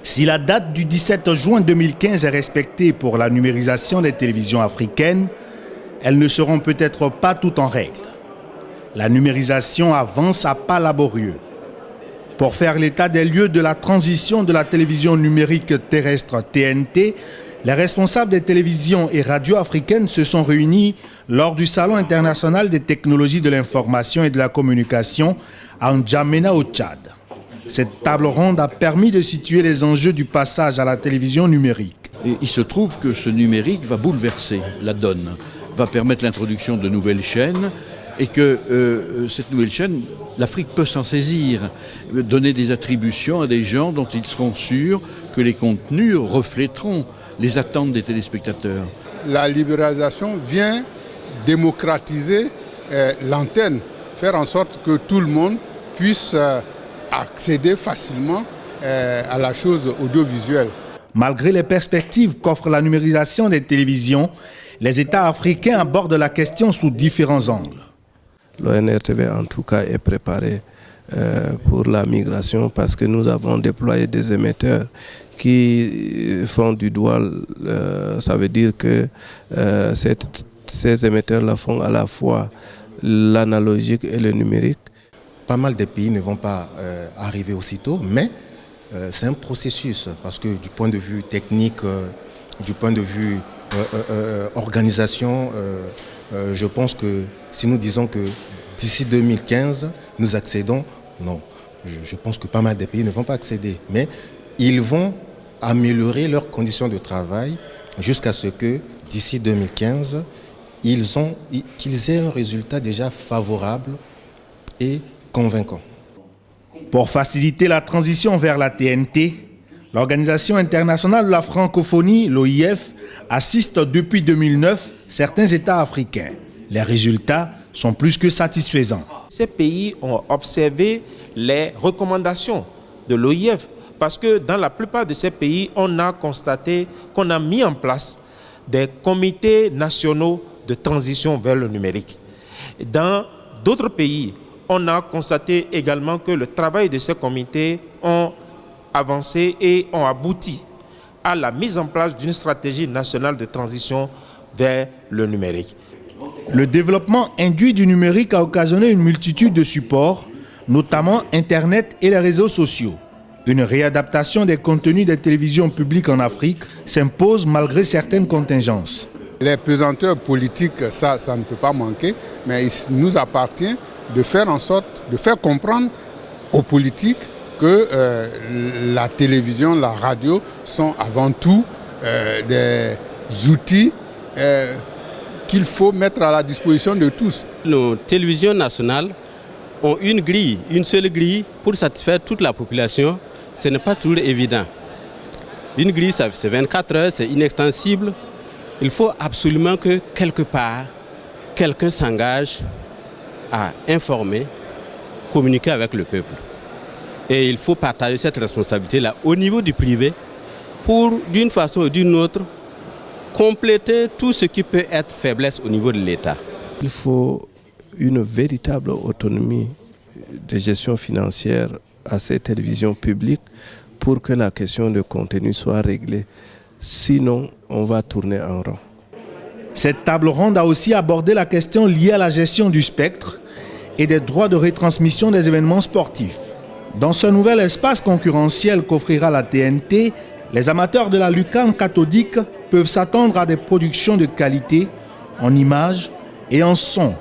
Si la date du 17 juin 2015 est respectée pour la numérisation des télévisions africaines, elles ne seront peut-être pas toutes en règle. La numérisation avance à pas laborieux. Pour faire l'état des lieux de la transition de la télévision numérique terrestre TNT, les responsables des télévisions et radios africaines se sont réunis lors du Salon international des technologies de l'information et de la communication à N'Djamena au Tchad. Cette table ronde a permis de situer les enjeux du passage à la télévision numérique. Et il se trouve que ce numérique va bouleverser la donne, va permettre l'introduction de nouvelles chaînes et que cette nouvelle chaîne, l'Afrique peut s'en saisir, donner des attributions à des gens dont ils seront sûrs que les contenus reflèteront les attentes des téléspectateurs. La libéralisation vient démocratiser l'antenne, faire en sorte que tout le monde puisse accéder facilement à la chose audiovisuelle. Malgré les perspectives qu'offre la numérisation des télévisions, les États africains abordent la question sous différents angles. L'ONRTV en tout cas est préparé pour la migration parce que nous avons déployé des émetteurs qui font du dual. Ça veut dire que ces émetteurs-là font à la fois l'analogique et le numérique. Pas mal de pays ne vont pas arriver aussitôt, mais c'est un processus parce que du point de vue technique, du point de vue organisation, je pense que si nous disons que d'ici 2015, nous accédons, non. Je pense que pas mal de pays ne vont pas accéder, mais ils vont améliorer leurs conditions de travail jusqu'à ce que d'ici 2015, qu'ils aient un résultat déjà favorable et convaincant. Pour faciliter la transition vers la TNT, l'Organisation internationale de la francophonie, l'OIF, assiste depuis 2009 certains États africains. Les résultats sont plus que satisfaisants. Ces pays ont observé les recommandations de l'OIF parce que dans la plupart de ces pays, on a constaté qu'on a mis en place des comités nationaux de transition vers le numérique. Dans d'autres pays, on a constaté également que le travail de ces comités ont avancé et ont abouti à la mise en place d'une stratégie nationale de transition vers le numérique. Le développement induit du numérique a occasionné une multitude de supports, notamment Internet et les réseaux sociaux. Une réadaptation des contenus des télévisions publiques en Afrique s'impose malgré certaines contingences. Les pesanteurs politiques, ça ne peut pas manquer, mais il nous appartient de faire en sorte, de faire comprendre aux politiques que la télévision, la radio sont avant tout des outils qu'il faut mettre à la disposition de tous. Nos télévisions nationales ont une seule grille pour satisfaire toute la population. Ce n'est pas toujours évident. Une grille, c'est 24 heures, c'est inextensible. Il faut absolument que quelque part, quelqu'un s'engage à informer, communiquer avec le peuple. Et il faut partager cette responsabilité-là au niveau du privé pour, d'une façon ou d'une autre, compléter tout ce qui peut être faiblesse au niveau de l'État. Il faut une véritable autonomie de gestion financière à ces télévisions publiques pour que la question de contenu soit réglée. Sinon, on va tourner en rond. Cette table ronde a aussi abordé la question liée à la gestion du spectre et des droits de retransmission des événements sportifs. Dans ce nouvel espace concurrentiel qu'offrira la TNT, les amateurs de la lucarne cathodique peuvent s'attendre à des productions de qualité en images et en son